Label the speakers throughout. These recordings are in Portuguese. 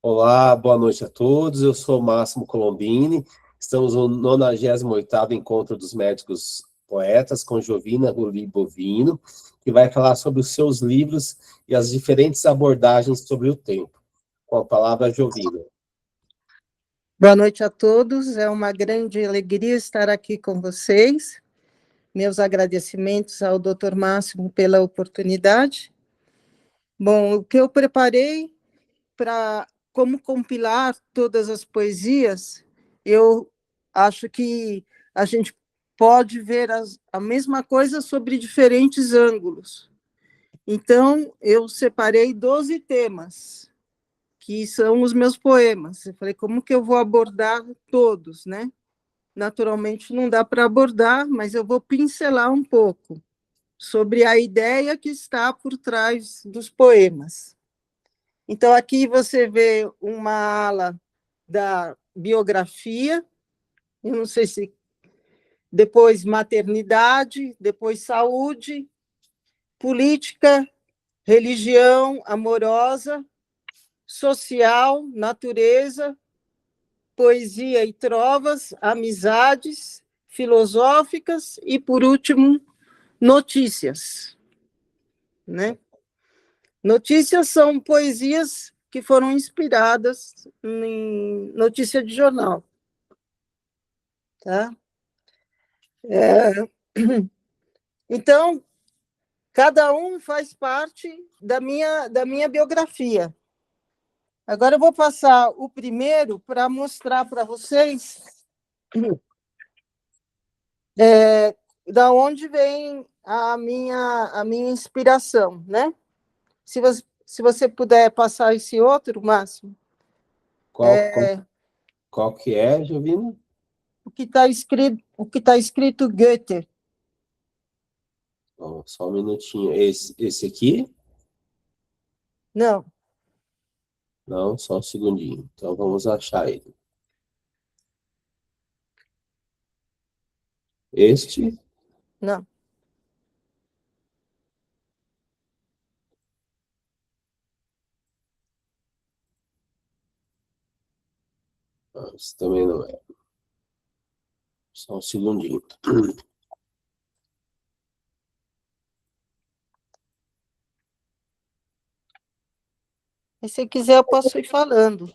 Speaker 1: Olá, boa noite a todos. Eu sou Máximo Colombini. Estamos no 98º Encontro dos Médicos Poetas com Jovina Ruli Bovino, que vai falar sobre os seus livros e as diferentes abordagens sobre o tempo. Com a palavra, Jovina.
Speaker 2: Boa noite a todos. É uma grande alegria estar aqui com vocês. Meus agradecimentos ao Dr. Máximo pela oportunidade. Bom, o que eu preparei para como compilar todas as poesias, eu acho que a gente pode ver a mesma coisa sobre diferentes ângulos. Então, eu separei 12 temas, que são os meus poemas. Eu falei, como que eu vou abordar todos, né? Naturalmente, não dá para abordar, mas eu vou pincelar um pouco sobre a ideia que está por trás dos poemas. Então, aqui você vê uma ala da biografia, eu não sei se depois maternidade, depois saúde, política, religião, amorosa, social, natureza, poesia e trovas, amizades, filosóficas e, por último, notícias. Né? Notícias são poesias que foram inspiradas em notícia de jornal. Tá? Então, cada um faz parte da minha biografia. Agora eu vou passar o primeiro para mostrar para vocês da onde vem a minha inspiração, né? Se você puder passar esse outro, Márcio.
Speaker 1: Qual que é, Jovina?
Speaker 2: O que está escrito Goethe.
Speaker 1: Oh, só um minutinho. Esse aqui?
Speaker 2: Não.
Speaker 1: Não, só um segundinho. Então, vamos achar ele. Este?
Speaker 2: Não.
Speaker 1: Não, esse também não é. Só um segundinho.
Speaker 2: E se quiser, eu posso ir falando.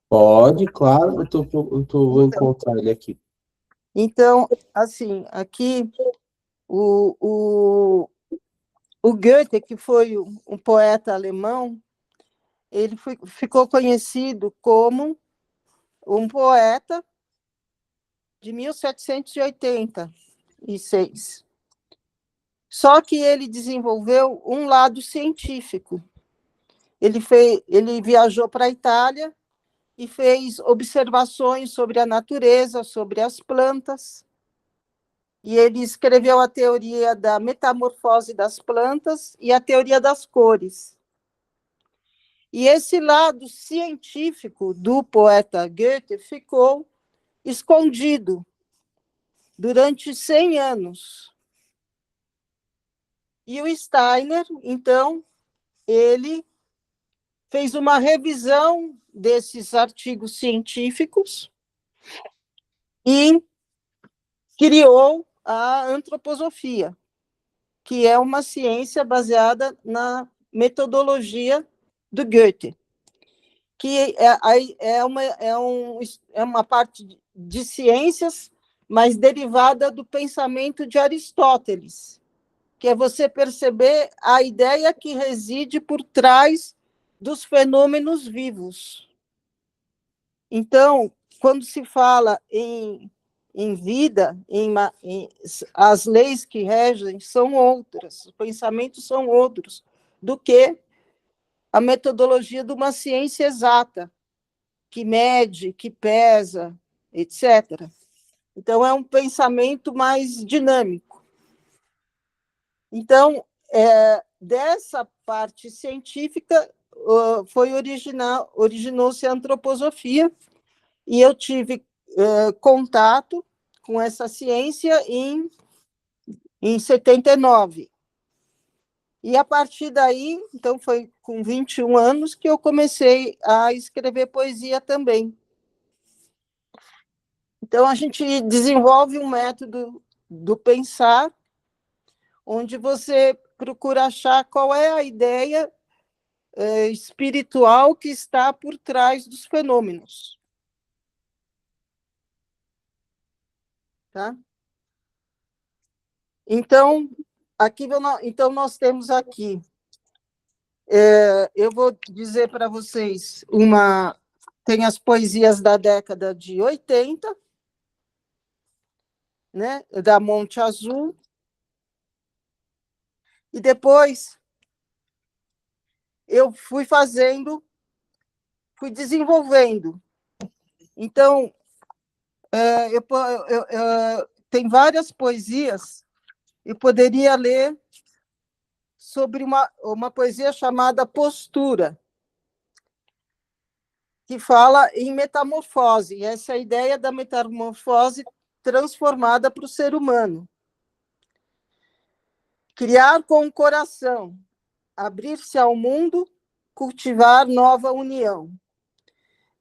Speaker 1: Pode, claro. Vou encontrar ele aqui.
Speaker 2: Então, assim, aqui, o Goethe, que foi um poeta alemão, ele ficou conhecido como um poeta de 1786. Só que ele desenvolveu um lado científico. Ele viajou para a Itália e fez observações sobre a natureza, sobre as plantas. E ele escreveu a teoria da metamorfose das plantas e a teoria das cores. E esse lado científico do poeta Goethe ficou escondido durante 100 anos. E o Steiner, então, ele fez uma revisão desses artigos científicos e criou a antroposofia, que é uma ciência baseada na metodologia do Goethe, que é uma parte de ciências, mas derivada do pensamento de Aristóteles, que é você perceber a ideia que reside por trás dos fenômenos vivos. Então, quando se fala em vida, as leis que regem são outras, os pensamentos são outros do que a metodologia de uma ciência exata, que mede, que pesa, etc. Então, é um pensamento mais dinâmico. Então, dessa parte científica, originou-se a antroposofia, e eu tive contato com essa ciência em 79. E a partir daí, então foi com 21 anos que eu comecei a escrever poesia também. Então a gente desenvolve um método do pensar, onde você procura achar qual é a ideia espiritual que está por trás dos fenômenos. Tá? Então, então nós temos aqui, eu vou dizer para vocês, tem as poesias da década de 80, né, da Monte Azul, e depois eu fui desenvolvendo. Então, tem várias poesias, eu poderia ler sobre uma poesia chamada Postura, que fala em metamorfose, e essa é a ideia da metamorfose transformada para o ser humano. Criar com o coração, abrir-se ao mundo, cultivar nova união.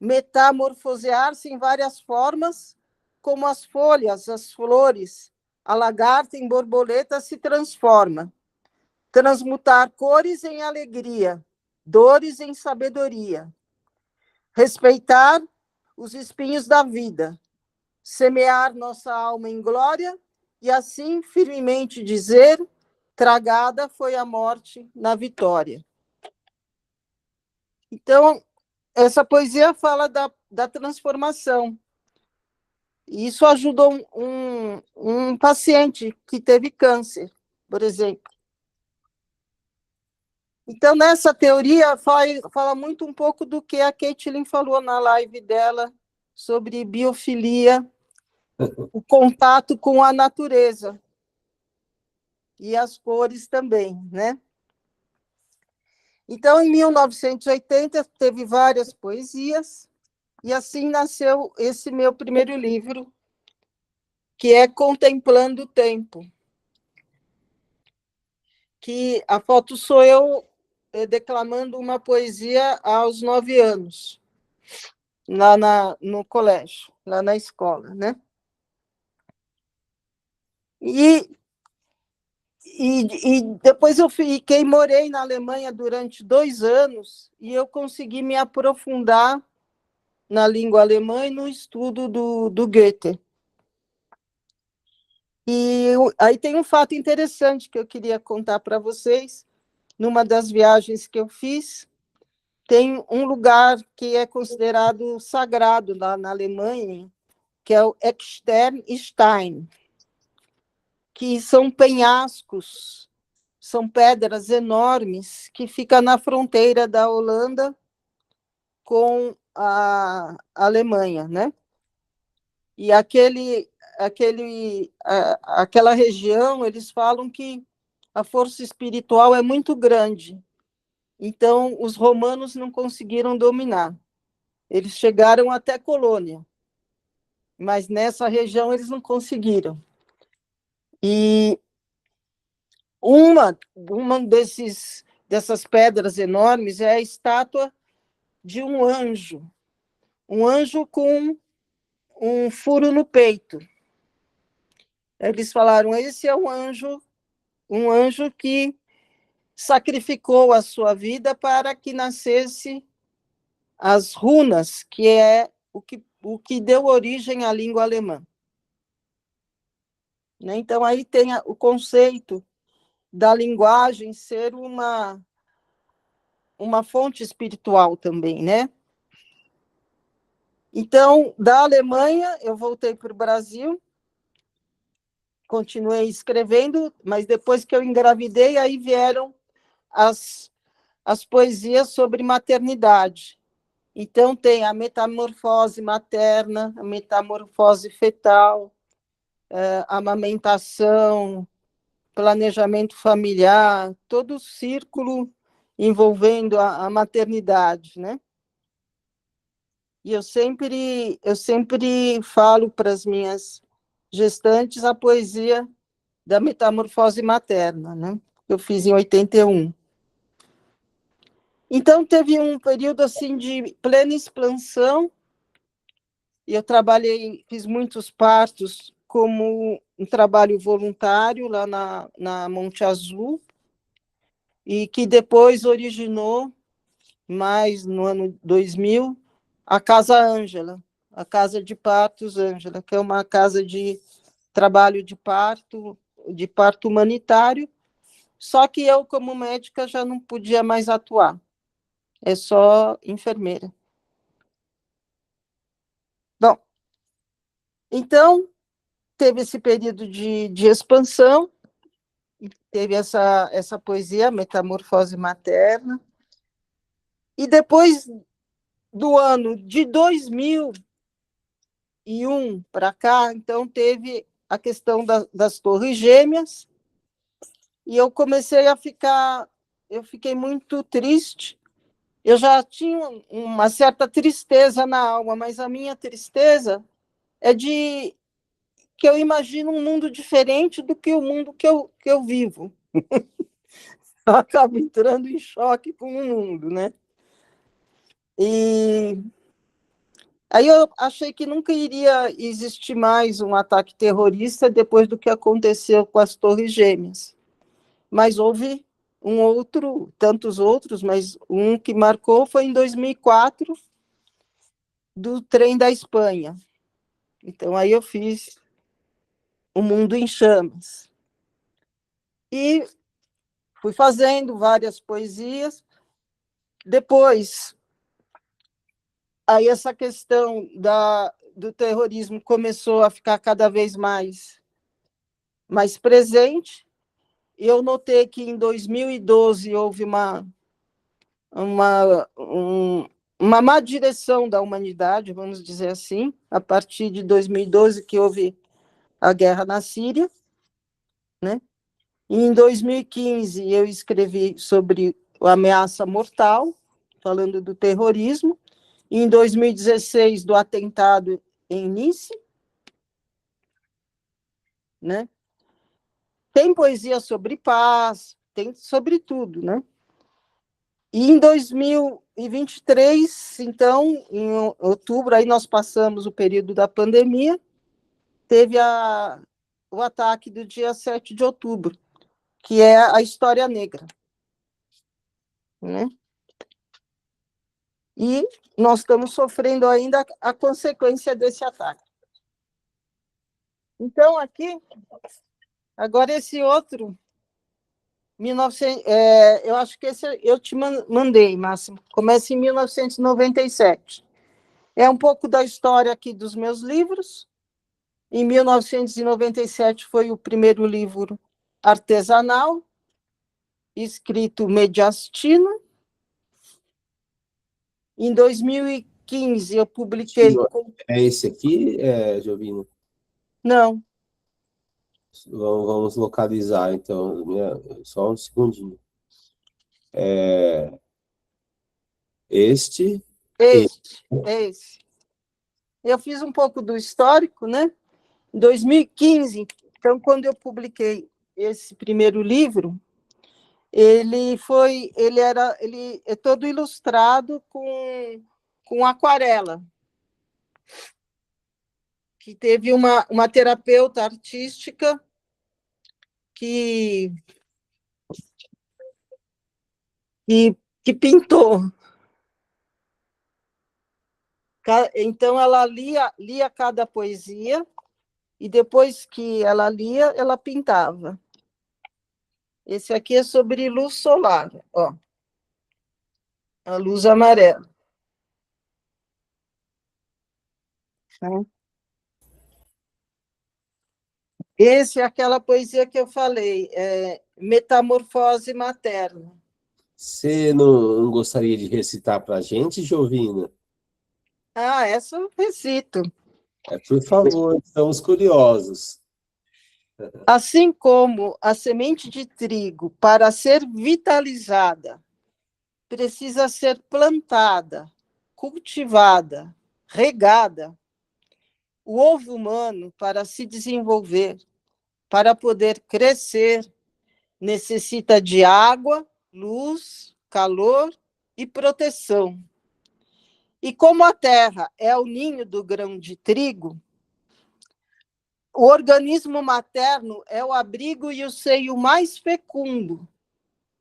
Speaker 2: Metamorfosear-se em várias formas, como as folhas, as flores, a lagarta em borboleta se transforma. Transmutar cores em alegria, dores em sabedoria. Respeitar os espinhos da vida, semear nossa alma em glória e assim firmemente dizer: tragada foi a morte na vitória. Então, essa poesia fala da transformação. E isso ajudou um paciente que teve câncer, por exemplo. Então, nessa teoria, fala muito um pouco do que a Caitlin falou na live dela sobre biofilia, o contato com a natureza e as cores também, né? Então, em 1980, teve várias poesias, e assim nasceu esse meu primeiro livro, que é Contemplando o Tempo, que a foto sou eu declamando uma poesia aos 9 anos, lá no colégio, lá na escola, né? E depois eu morei na Alemanha durante 2 anos, e eu consegui me aprofundar na língua alemã e no estudo do Goethe. E aí tem um fato interessante que eu queria contar para vocês. Numa das viagens que eu fiz, tem um lugar que é considerado sagrado lá na Alemanha, que é o Externstein, que são penhascos, são pedras enormes, que fica na fronteira da Holanda com a Alemanha, né? E aquela região, eles falam que a força espiritual é muito grande. Então, os romanos não conseguiram dominar. Eles chegaram até Colônia, mas nessa região eles não conseguiram. E uma dessas pedras enormes é a estátua de um anjo com um furo no peito. Eles falaram: esse é um anjo que sacrificou a sua vida para que nascesse as runas, que é o que deu origem à língua alemã. Então, aí tem o conceito da linguagem ser uma fonte espiritual também, né? Então, da Alemanha, eu voltei para o Brasil, continuei escrevendo, mas depois que eu engravidei, aí vieram as poesias sobre maternidade. Então, tem a metamorfose materna, a metamorfose fetal, a amamentação, planejamento familiar, todo o círculo envolvendo a maternidade, né? E eu sempre falo para as minhas gestantes a poesia da metamorfose materna, né? eu fiz em 81. Então, teve um período assim de plena expansão, e eu trabalhei, fiz muitos partos como um trabalho voluntário lá na Monte Azul, e que depois originou, mais no ano 2000, a Casa Ângela, a Casa de Partos Ângela, que é uma casa de trabalho de parto humanitário, só que eu, como médica, já não podia mais atuar, é só enfermeira. Bom, então, teve esse período de expansão, teve essa poesia, Metamorfose Materna, e depois do ano de 2001 para cá, então, teve a questão das Torres Gêmeas, e eu fiquei muito triste. Eu já tinha uma certa tristeza na alma, mas a minha tristeza é de que eu imagino um mundo diferente do que o mundo que eu vivo. Eu acabo entrando em choque com o mundo, né? E aí eu achei que nunca iria existir mais um ataque terrorista depois do que aconteceu com as Torres Gêmeas. Mas houve tantos outros, mas um que marcou foi em 2004, do trem da Espanha. Então, aí eu fiz O Mundo em Chamas. E fui fazendo várias poesias. Depois, aí essa questão do terrorismo começou a ficar cada vez mais presente. Eu notei que em 2012 houve uma má direção da humanidade, vamos dizer assim, a partir de 2012, que houve a guerra na Síria, né? E em 2015, eu escrevi sobre a ameaça mortal, falando do terrorismo. E em 2016, do atentado em Nice, né? Tem poesia sobre paz, tem sobre tudo, né? E em 2023, então, em outubro, aí nós passamos o período da pandemia, teve o ataque do dia 7 de outubro, que é a História Negra, né? E nós estamos sofrendo ainda a consequência desse ataque. Então, aqui, agora esse outro, 1900, eu acho que esse eu te mandei, Máximo, começa em 1997. É um pouco da história aqui dos meus livros. Em 1997 foi o primeiro livro artesanal, escrito mediastino. Em 2015 eu publiquei...
Speaker 1: É esse aqui, Jovina?
Speaker 2: Não.
Speaker 1: Vamos localizar, então, só um segundinho. Este.
Speaker 2: Esse. Eu fiz um pouco do histórico, né? Em 2015, então, quando eu publiquei esse primeiro livro, ele é todo ilustrado com aquarela, que teve uma terapeuta artística que pintou. Então, ela lia cada poesia, e depois que ela lia, ela pintava. Esse aqui é sobre luz solar, ó. A luz amarela. Esse é aquela poesia que eu falei, Metamorfose Materna.
Speaker 1: Você não gostaria de recitar para a gente, Jovina?
Speaker 2: Essa eu recito.
Speaker 1: Por favor, estamos curiosos.
Speaker 2: Assim como a semente de trigo, para ser vitalizada, precisa ser plantada, cultivada, regada, o ovo humano, para se desenvolver, para poder crescer, necessita de água, luz, calor e proteção. E como a terra é o ninho do grão de trigo, o organismo materno é o abrigo e o seio mais fecundo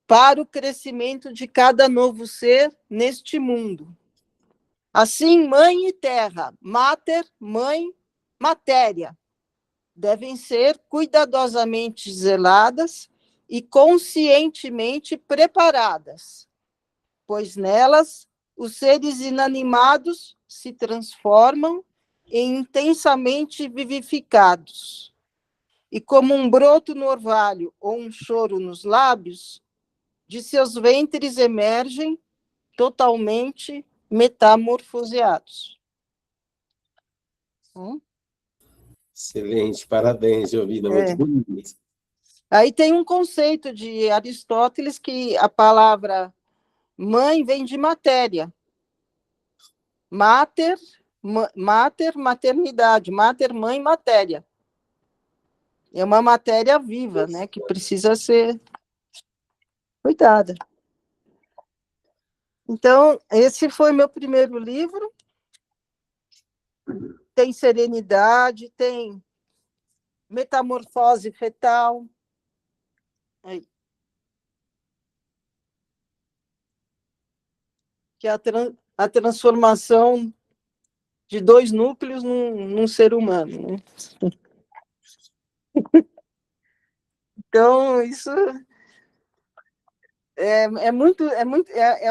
Speaker 2: para o crescimento de cada novo ser neste mundo. Assim, mãe e terra, mater, mãe, matéria, devem ser cuidadosamente zeladas e conscientemente preparadas, pois nelas os seres inanimados se transformam em intensamente vivificados. E como um broto no orvalho ou um choro nos lábios, de seus ventres emergem totalmente metamorfoseados.
Speaker 1: Excelente, parabéns, Jovina, muito bonito.
Speaker 2: Aí tem um conceito de Aristóteles que a palavra mãe vem de matéria. Mater, maternidade. Mater, mãe, matéria. É uma matéria viva, né, que precisa ser cuidada. Então, esse foi meu primeiro livro. Tem serenidade, tem metamorfose fetal. Aí. Que é a transformação de 2 núcleos num ser humano, né? Então, isso é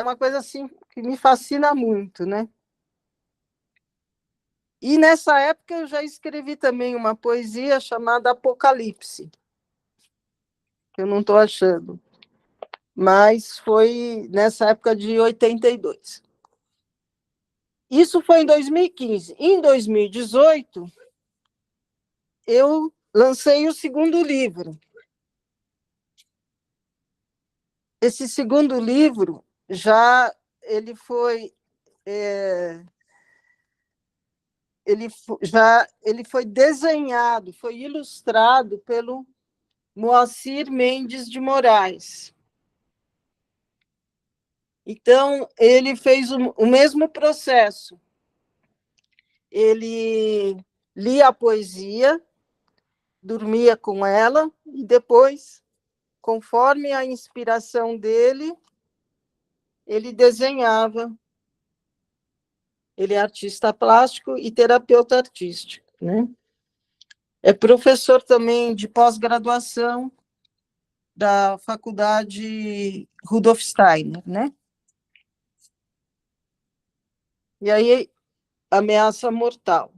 Speaker 2: uma coisa assim que me fascina muito, né? E nessa época eu já escrevi também uma poesia chamada Apocalipse, que eu não estou achando, mas foi nessa época de 82. Isso foi em 2015. Em 2018, eu lancei o segundo livro. Esse segundo livro ele foi desenhado, foi ilustrado pelo Moacir Mendes de Moraes. Então, ele fez o mesmo processo. Ele lia a poesia, dormia com ela, e depois, conforme a inspiração dele, ele desenhava. Ele é artista plástico e terapeuta artístico, né? É professor também de pós-graduação da Faculdade Rudolf Steiner, né? E aí, Ameaça Mortal.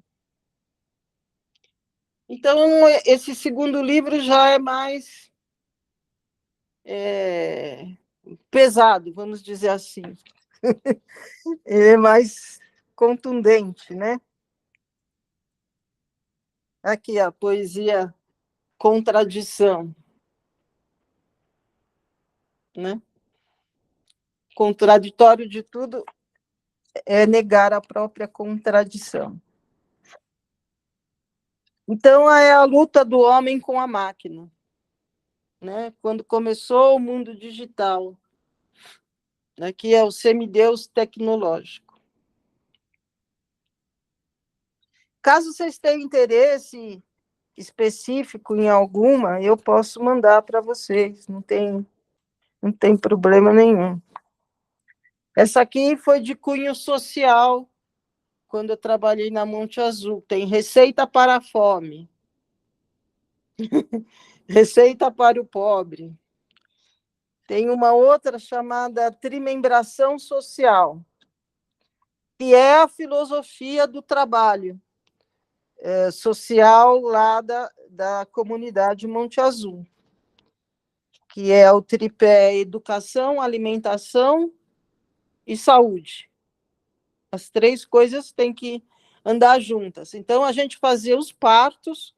Speaker 2: Então, esse segundo livro já é mais pesado, vamos dizer assim. Ele é mais contundente, né? Aqui, a poesia Contradição, né? Contraditório de tudo é negar a própria contradição. Então, é a luta do homem com a máquina, né? Quando começou o mundo digital, né? Que é o semideus tecnológico. Caso vocês tenham interesse específico em alguma, eu posso mandar para vocês, não tem problema nenhum. Essa aqui foi de cunho social, quando eu trabalhei na Monte Azul. Tem Receita para a Fome, Receita para o Pobre. Tem uma outra chamada Trimembração Social, que é a filosofia do trabalho social lá da comunidade Monte Azul, que é o tripé educação, alimentação e saúde. As 3 coisas têm que andar juntas. Então, a gente fazia os partos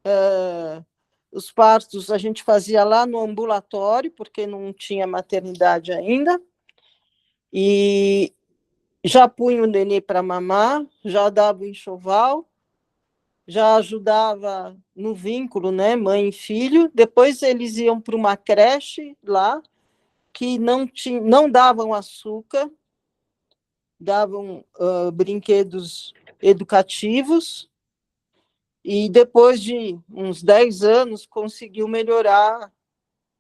Speaker 2: a gente fazia lá no ambulatório, porque não tinha maternidade ainda, e já punha o nenê para mamar, já dava o enxoval, já ajudava no vínculo, né, mãe e filho. Depois eles iam para uma creche lá, que não davam açúcar, davam brinquedos educativos, e depois de uns 10 anos conseguiu melhorar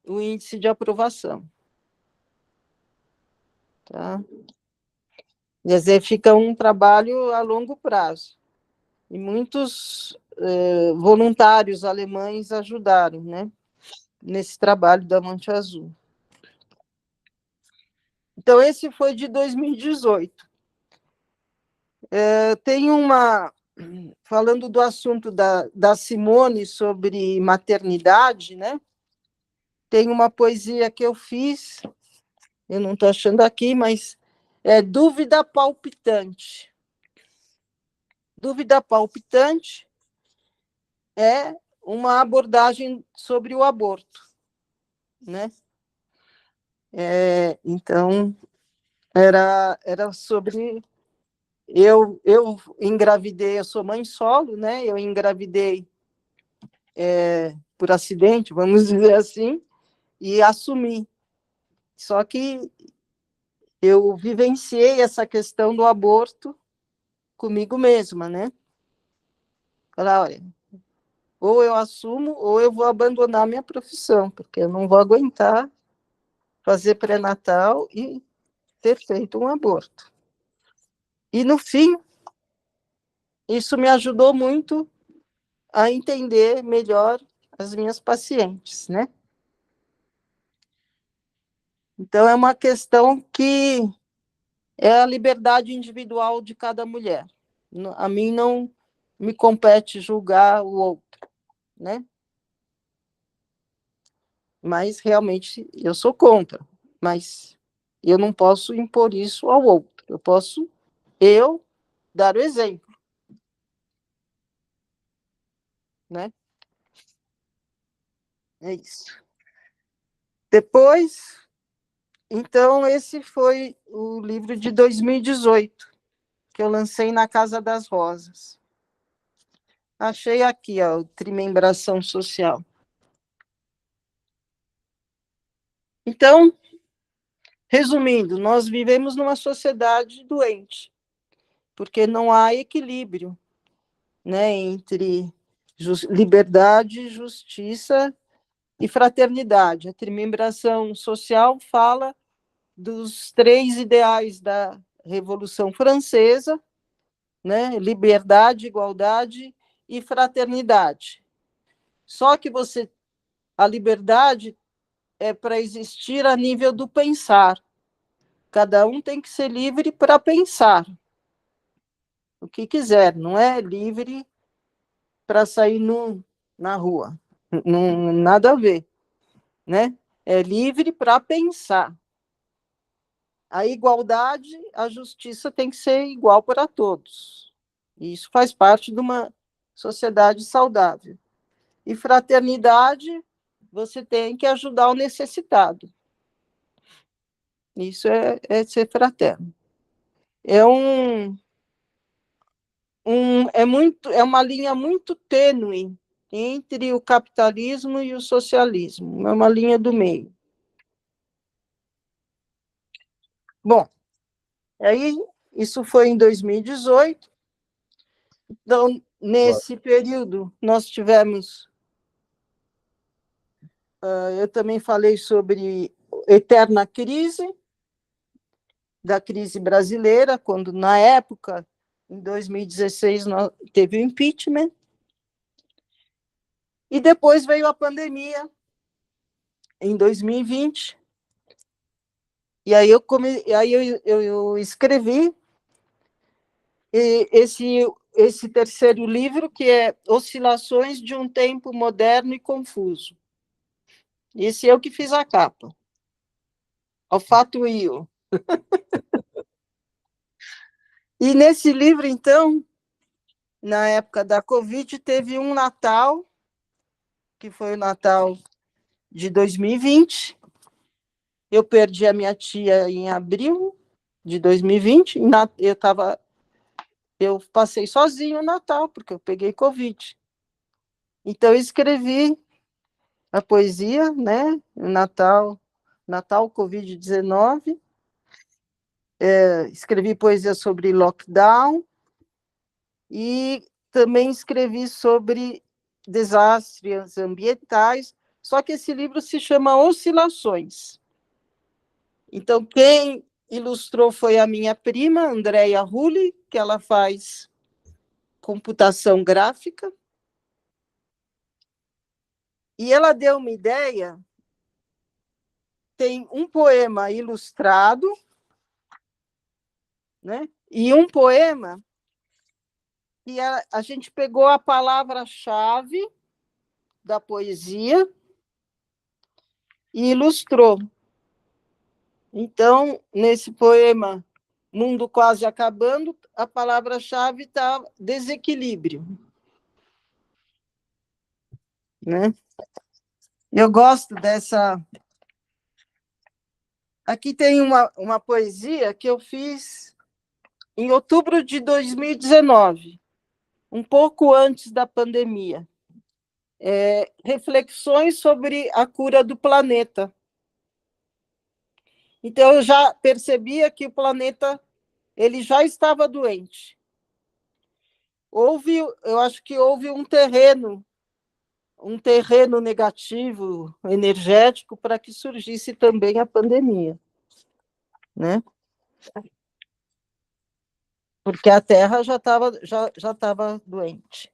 Speaker 2: o índice de aprovação. Tá? Quer dizer, fica um trabalho a longo prazo. E muitos voluntários alemães ajudaram, né, nesse trabalho da Monte Azul. Então, esse foi de 2018. Tem falando do assunto da Simone sobre maternidade, né? Tem uma poesia que eu fiz, eu não estou achando aqui, mas é Dúvida Palpitante. Dúvida Palpitante é uma abordagem sobre o aborto, né? Então, era sobre... Eu engravidei, eu sou mãe solo, né? Eu engravidei por acidente, vamos dizer assim, e assumi. Só que eu vivenciei essa questão do aborto comigo mesma, né? Falar, olha, ou eu assumo, ou eu vou abandonar minha profissão, porque eu não vou aguentar fazer pré-natal e ter feito um aborto. E, no fim, isso me ajudou muito a entender melhor as minhas pacientes, né? Então, é uma questão que é a liberdade individual de cada mulher. A mim não me compete julgar o outro, né? Mas, realmente, eu sou contra. Mas eu não posso impor isso ao outro. Eu posso, dar o exemplo, né? É isso. Depois, então, esse foi o livro de 2018, que eu lancei na Casa das Rosas. Achei aqui, ó, o Trimembração Social. Então, resumindo, nós vivemos numa sociedade doente, porque não há equilíbrio, né, entre liberdade, justiça e fraternidade. A trimembração social fala dos 3 ideais da Revolução Francesa, né, liberdade, igualdade e fraternidade. Só que a liberdade é para existir a nível do pensar. Cada um tem que ser livre para pensar o que quiser, não é livre para sair na rua. Não, nada a ver, né? É livre para pensar. A igualdade, a justiça tem que ser igual para todos. Isso faz parte de uma sociedade saudável. E fraternidade, você tem que ajudar o necessitado. Isso é ser fraterno. É uma linha muito tênue entre o capitalismo e o socialismo. É uma linha do meio. Bom, aí isso foi em 2018. Então, nesse período, nós tivemos... eu também falei sobre eterna crise, da crise brasileira, quando, na época, em 2016, teve o impeachment, e depois veio a pandemia, em 2020, e aí eu escrevi esse terceiro livro, que é Oscilações de um Tempo Moderno e Confuso. Esse eu que fiz a capa. Olfato Io. E nesse livro, então, na época da Covid, teve um Natal, que foi o Natal de 2020. Eu perdi a minha tia em abril de 2020. Eu estava eu passei sozinho o Natal, porque eu peguei Covid. Então, eu escrevi a poesia, né? Natal Covid-19. Escrevi poesia sobre lockdown e também escrevi sobre desastres ambientais, só que esse livro se chama Oscilações. Então, quem ilustrou foi a minha prima, Andréia Rulli, que ela faz computação gráfica, e ela deu uma ideia, tem um poema ilustrado, né? E um poema que a gente pegou a palavra-chave da poesia e ilustrou. Então, nesse poema, Mundo Quase Acabando, a palavra-chave está desequilíbrio. Né? Eu gosto dessa... Aqui tem uma poesia que eu fiz em outubro de 2019, um pouco antes da pandemia. Reflexões sobre a cura do planeta. Então, eu já percebia que o planeta ele já estava doente. Eu acho que houve um terreno negativo, energético, para que surgisse também a pandemia, né? Porque a Terra já estava doente.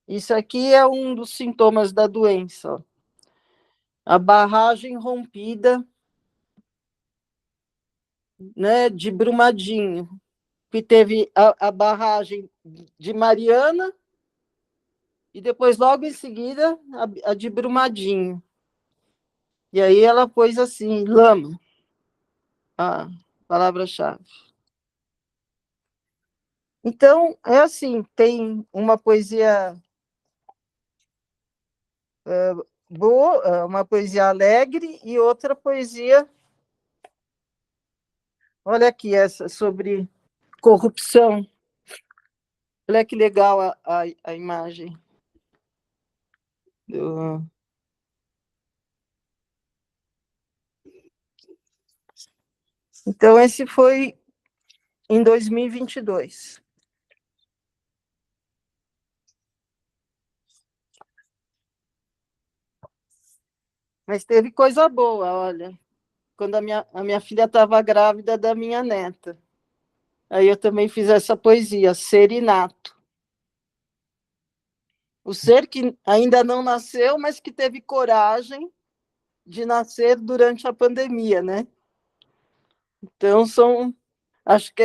Speaker 2: Isso aqui é um dos sintomas da doença. Ó. A barragem rompida, né, de Brumadinho, que teve a barragem de Mariana e depois, logo em seguida, a de Brumadinho. E aí ela pôs assim, lama, a palavra-chave. Então, é assim, tem uma poesia boa, uma poesia alegre e outra poesia, olha aqui, essa sobre corrupção. Olha que legal a imagem. Então, esse foi em 2022. Mas teve coisa boa, olha. Quando a minha filha estava grávida da minha neta. Aí eu também fiz essa poesia, Ser Inato. O ser que ainda não nasceu, mas que teve coragem de nascer durante a pandemia, né? Então, acho que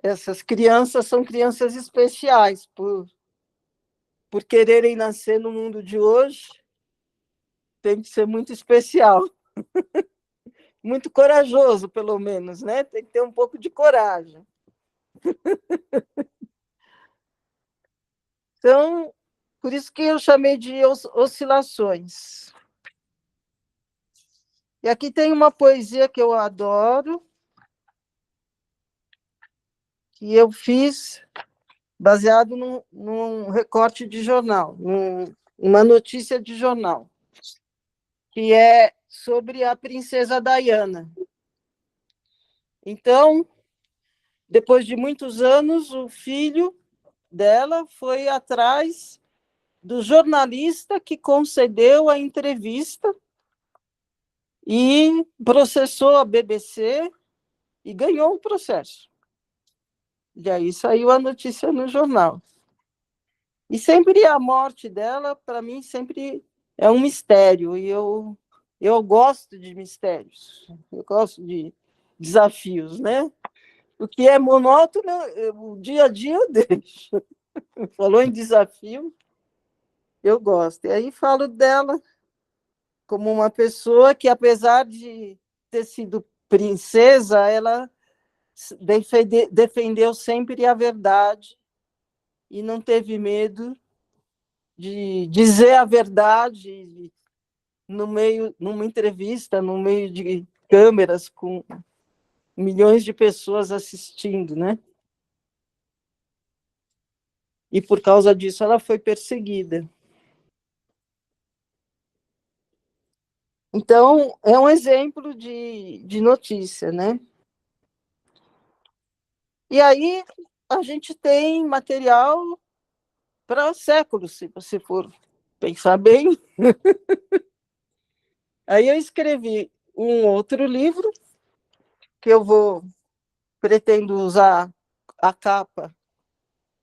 Speaker 2: essas crianças são crianças especiais, por quererem nascer no mundo de hoje, tem que ser muito especial. Muito corajoso, pelo menos, né? Tem que ter um pouco de coragem. Então, por isso que eu chamei de oscilações. E aqui tem uma poesia que eu adoro, que eu fiz baseado num recorte de jornal, numa notícia de jornal, que é sobre a princesa Diana. Então, depois de muitos anos, o filho dela foi atrás do jornalista que concedeu a entrevista e processou a BBC e ganhou o processo. E aí saiu a notícia no jornal. E sempre a morte dela, para mim, sempre é um mistério. E eu gosto de mistérios, eu gosto de desafios, né? O que é monótono, o dia a dia eu deixo. Falou em desafio, eu gosto. E aí falo dela como uma pessoa que, apesar de ter sido princesa, ela defendeu sempre a verdade e não teve medo de dizer a verdade numa entrevista, no meio de câmeras com milhões de pessoas assistindo, né? e por causa disso ela foi perseguida. Então, é um exemplo de notícia, né? E aí, a gente tem material para séculos, se você for pensar bem. Aí eu escrevi um outro livro, que pretendo usar a capa,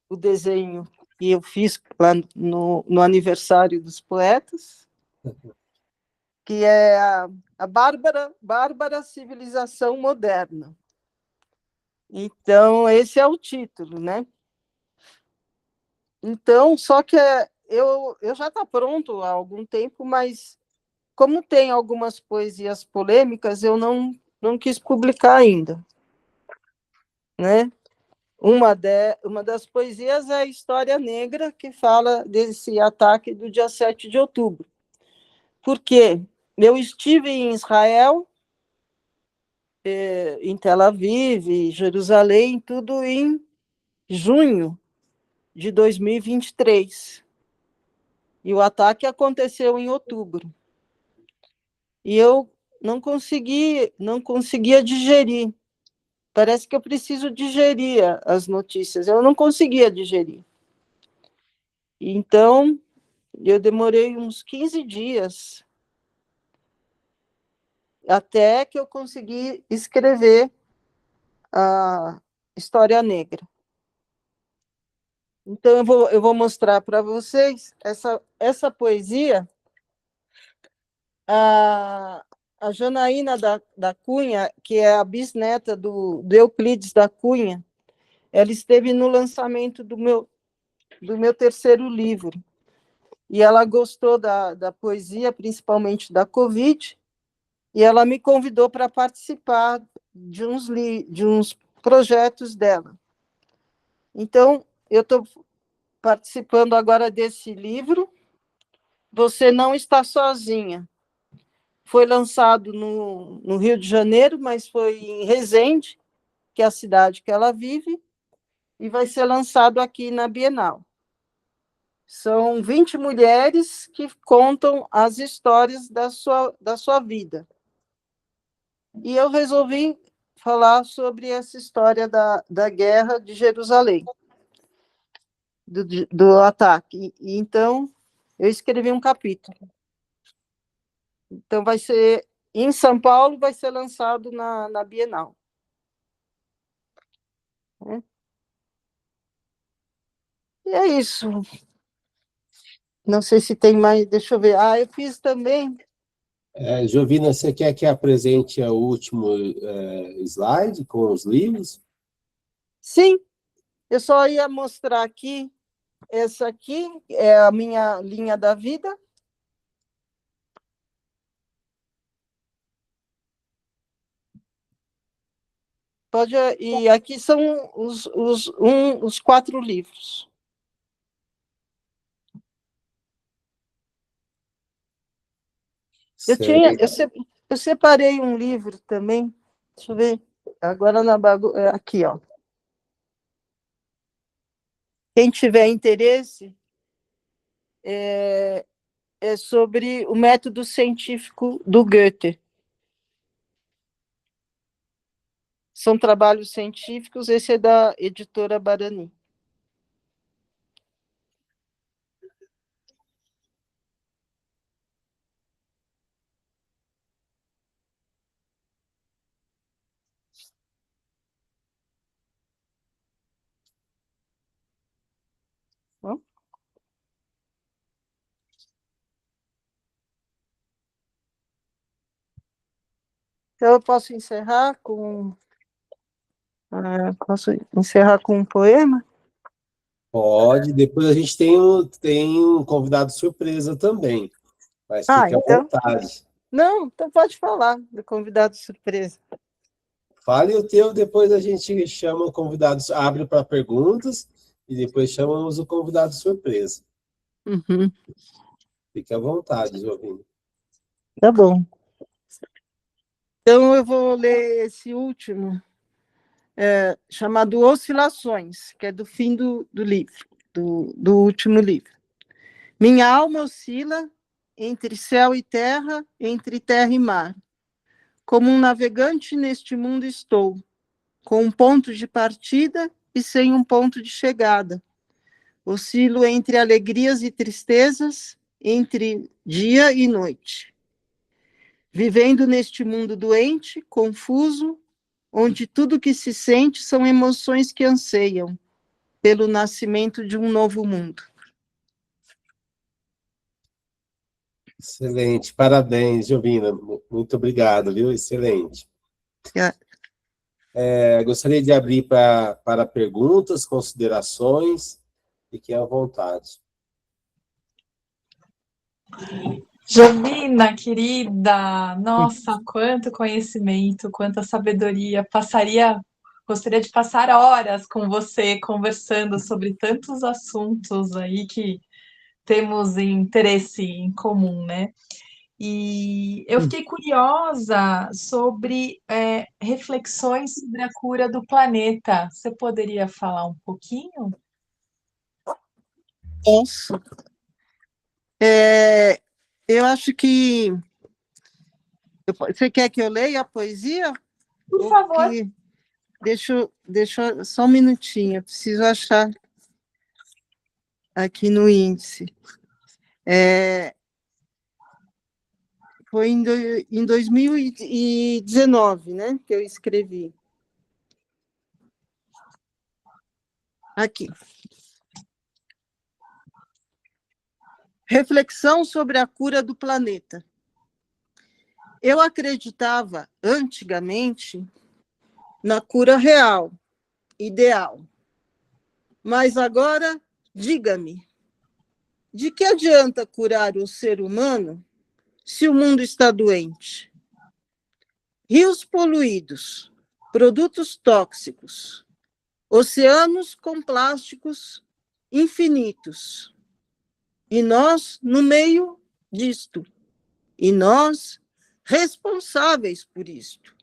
Speaker 2: o desenho que eu fiz lá no aniversário dos poetas, que é a Bárbara Civilização Moderna. Então, esse é o título, né? Então, só que eu já está pronto há algum tempo, mas como tem algumas poesias polêmicas, eu não quis publicar ainda, né? Uma das poesias é a História Negra, que fala desse ataque do dia 7 de outubro. Por quê? Eu estive em Israel, em Tel Aviv, Jerusalém, tudo em junho de 2023. E o ataque aconteceu em outubro. E eu não conseguia digerir. Parece que eu preciso digerir as notícias. Eu não conseguia digerir. Então, eu demorei uns 15 dias até que eu consegui escrever a História Negra. Então, eu vou mostrar para vocês essa poesia. A Janaína da Cunha, que é a bisneta do Euclides da Cunha, ela esteve no lançamento do meu terceiro livro. E ela gostou da poesia, principalmente da Covid, e ela me convidou para participar de uns projetos dela. Então, eu estou participando agora desse livro, Você Não Está Sozinha. Foi lançado no Rio de Janeiro, mas foi em Resende, que é a cidade que ela vive, e vai ser lançado aqui na Bienal. São 20 mulheres que contam as histórias da sua vida. E eu resolvi falar sobre essa história da guerra de Jerusalém, do ataque. E, então, eu escrevi um capítulo. Então, vai ser em São Paulo, vai ser lançado na Bienal. E é isso. Não sei se tem mais, deixa eu ver. Eu fiz também.
Speaker 1: Jovina, você quer que apresente o último slide com os livros?
Speaker 2: Sim, eu só ia mostrar aqui. Essa aqui é a minha linha da vida. E aqui são os 4 livros. Eu separei um livro também. Deixa eu ver. Agora aqui, ó. Quem tiver interesse, é sobre o método científico do Goethe. São trabalhos científicos, esse é da editora Barani. Bom, então, eu posso encerrar com um poema?
Speaker 1: Pode, depois a gente tem um convidado surpresa também, mas fique à
Speaker 2: Então.
Speaker 1: vontade.
Speaker 2: Não, então pode falar do convidado surpresa.
Speaker 1: Fale o teu, depois a gente chama o convidado, abre para perguntas e depois chamamos o convidado surpresa.
Speaker 2: Uhum.
Speaker 1: Fique à vontade, Jovina.
Speaker 2: Tá bom. Então, eu vou ler esse último, chamado Oscilações, que é do fim do livro. do último livro. Minha alma oscila entre céu e terra, entre terra e mar. Como um navegante neste mundo estou, com um ponto de partida e sem um ponto de chegada. Oscilo entre alegrias e tristezas, entre dia e noite. Vivendo neste mundo doente, confuso, onde tudo que se sente são emoções que anseiam pelo nascimento de um novo mundo.
Speaker 1: Excelente, parabéns, Jovina. Muito obrigado, viu? Excelente. Gostaria de abrir para perguntas, considerações, fiquem à vontade.
Speaker 3: Jovina, querida, nossa, quanto conhecimento, quanta sabedoria. Gostaria de passar horas com você conversando sobre tantos assuntos aí que temos interesse em comum, né? E eu fiquei curiosa sobre reflexões sobre a cura do planeta. Você poderia falar um pouquinho?
Speaker 2: Posso. Eu acho que... Você quer que eu leia a poesia?
Speaker 3: Por favor.
Speaker 2: Deixa só um minutinho, eu preciso achar aqui no índice. Foi em 2019, né, que eu escrevi. Aqui. Reflexão sobre a cura do planeta. Eu acreditava, antigamente, na cura real, ideal. Mas agora, diga-me, de que adianta curar o ser humano se o mundo está doente? Rios poluídos, produtos tóxicos, oceanos com plásticos infinitos. E nós, no meio disto. E nós, responsáveis por isto.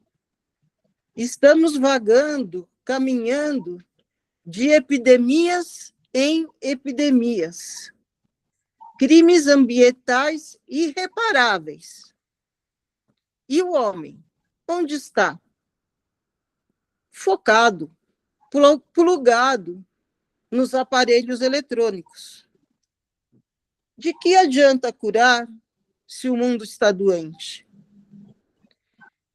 Speaker 2: Estamos vagando, caminhando de epidemias em epidemias. Crimes ambientais irreparáveis. E o homem, onde está? Focado, plugado nos aparelhos eletrônicos. De que adianta curar se o mundo está doente?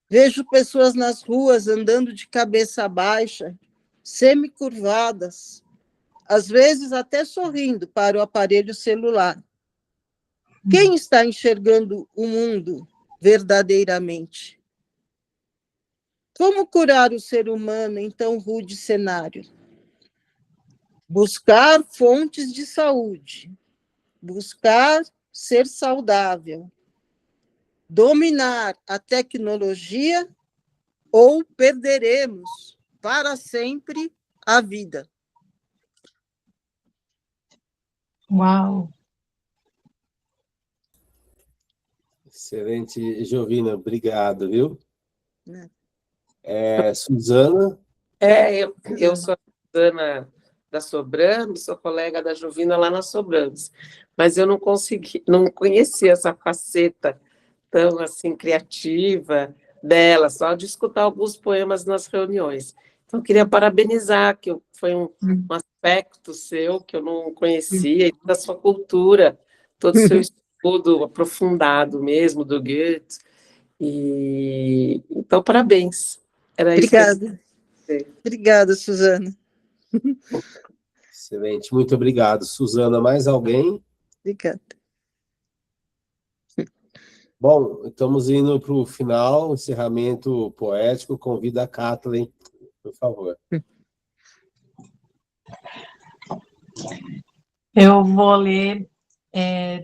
Speaker 2: Vejo pessoas nas ruas andando de cabeça baixa, semicurvadas, às vezes até sorrindo para o aparelho celular. Quem está enxergando o mundo verdadeiramente? Como curar o ser humano em tão rude cenário? Buscar fontes de saúde, buscar ser saudável, dominar a tecnologia ou perderemos para sempre a vida.
Speaker 3: Uau!
Speaker 1: Excelente, Jovina, obrigado, viu? Suzana?
Speaker 4: Eu sou a Suzana da Sobranos, sou colega da Jovina lá na Sobranos, mas eu não conhecia essa faceta tão assim criativa dela, só de escutar alguns poemas nas reuniões. Então, eu queria parabenizar, que foi um aspecto seu que eu não conhecia, e da sua cultura, todo o seu estudo aprofundado mesmo do Goethe. Então, parabéns. Era
Speaker 2: Obrigada.
Speaker 4: isso.
Speaker 2: Obrigada, Suzana.
Speaker 1: Excelente, muito obrigado. Suzana, mais alguém?
Speaker 2: Obrigada.
Speaker 1: Bom, estamos indo para o final, encerramento poético. Convido a Kathleen, por favor.
Speaker 3: Eu vou ler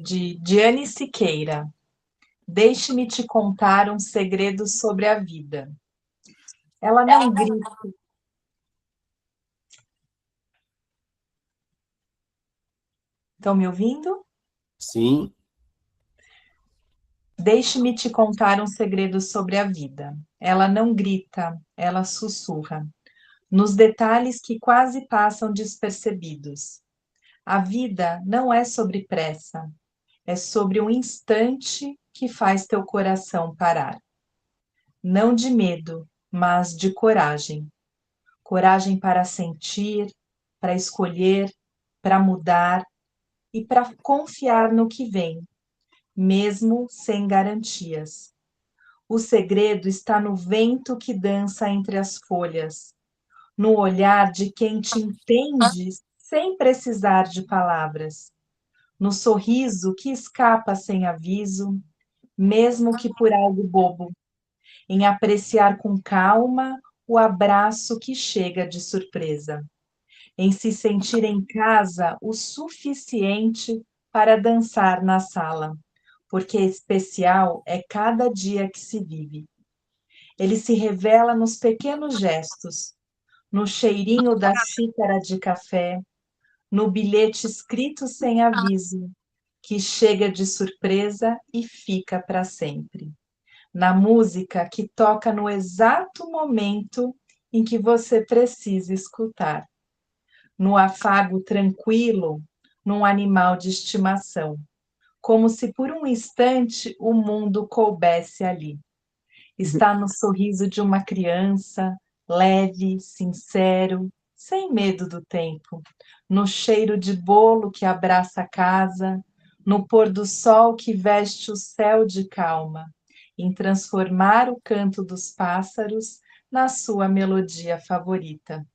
Speaker 3: de Diane Siqueira. Deixe-me te contar um segredo sobre a vida. Ela não grita. Estão me ouvindo?
Speaker 1: Sim.
Speaker 3: Deixe-me te contar um segredo sobre a vida. Ela não grita, ela sussurra, nos detalhes que quase passam despercebidos. A vida não é sobre pressa, é sobre um instante que faz teu coração parar. Não de medo, mas de coragem. Coragem para sentir, para escolher, para mudar e para confiar no que vem, mesmo sem garantias. O segredo está no vento que dança entre as folhas, no olhar de quem te entende sem precisar de palavras, no sorriso que escapa sem aviso, mesmo que por algo bobo, em apreciar com calma o abraço que chega de surpresa, em se sentir em casa o suficiente para dançar na sala, porque especial é cada dia que se vive. Ele se revela nos pequenos gestos, no cheirinho da xícara de café, no bilhete escrito sem aviso, que chega de surpresa e fica para sempre. Na música que toca no exato momento em que você precisa escutar. No afago tranquilo, num animal de estimação, como se por um instante o mundo coubesse ali. Está no sorriso de uma criança, leve, sincero, sem medo do tempo, no cheiro de bolo que abraça a casa, no pôr do sol que veste o céu de calma, em transformar o canto dos pássaros na sua melodia favorita.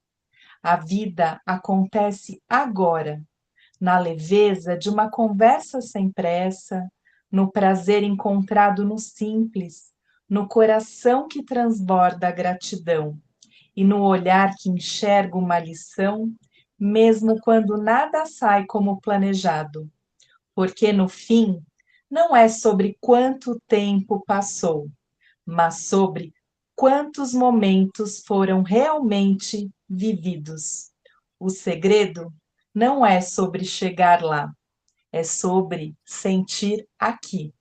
Speaker 3: A vida acontece agora, na leveza de uma conversa sem pressa, no prazer encontrado no simples, no coração que transborda a gratidão e no olhar que enxerga uma lição, mesmo quando nada sai como planejado. Porque no fim, não é sobre quanto tempo passou, mas sobre quantos momentos foram realmente vividos. O segredo não é sobre chegar lá, é sobre sentir aqui.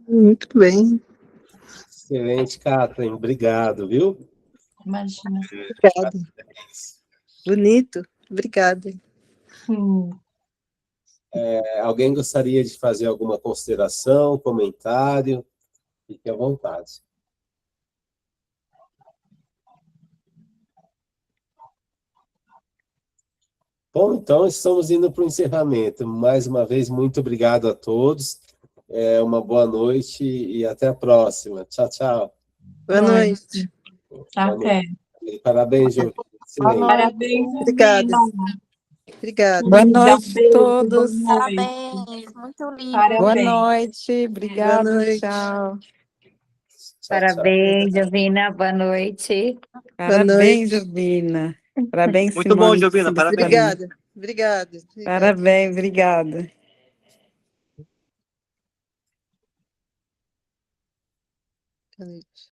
Speaker 2: Muito bem.
Speaker 1: Excelente, Catherine. Obrigado, viu?
Speaker 3: Imagina.
Speaker 2: Obrigada. Bonito. Obrigada.
Speaker 1: Alguém gostaria de fazer alguma consideração, comentário? Fique à vontade. Bom, então estamos indo para o encerramento. Mais uma vez, muito obrigado a todos. Uma boa noite e até a próxima. Tchau, tchau.
Speaker 2: Boa noite.
Speaker 3: Até.
Speaker 1: Parabéns, Jovina. Excelente.
Speaker 3: Parabéns,
Speaker 2: Obrigada.
Speaker 3: Jovina.
Speaker 2: Obrigada.
Speaker 5: Boa
Speaker 3: Linda,
Speaker 5: noite
Speaker 3: beijo,
Speaker 5: a todos.
Speaker 3: boa noite.
Speaker 6: Parabéns, muito lindo.
Speaker 5: Boa
Speaker 3: Parabéns.
Speaker 5: noite.
Speaker 2: Boa
Speaker 5: Obrigada.
Speaker 2: noite.
Speaker 5: Tchau.
Speaker 1: Tchau,
Speaker 6: Parabéns, Jovina, boa noite.
Speaker 5: Parabéns, Jovina. Parabéns,
Speaker 7: Muito bom,
Speaker 5: Simone.
Speaker 7: Jovina, parabéns.
Speaker 2: Obrigada. Obrigada.
Speaker 5: Parabéns, obrigada.
Speaker 2: Boa noite.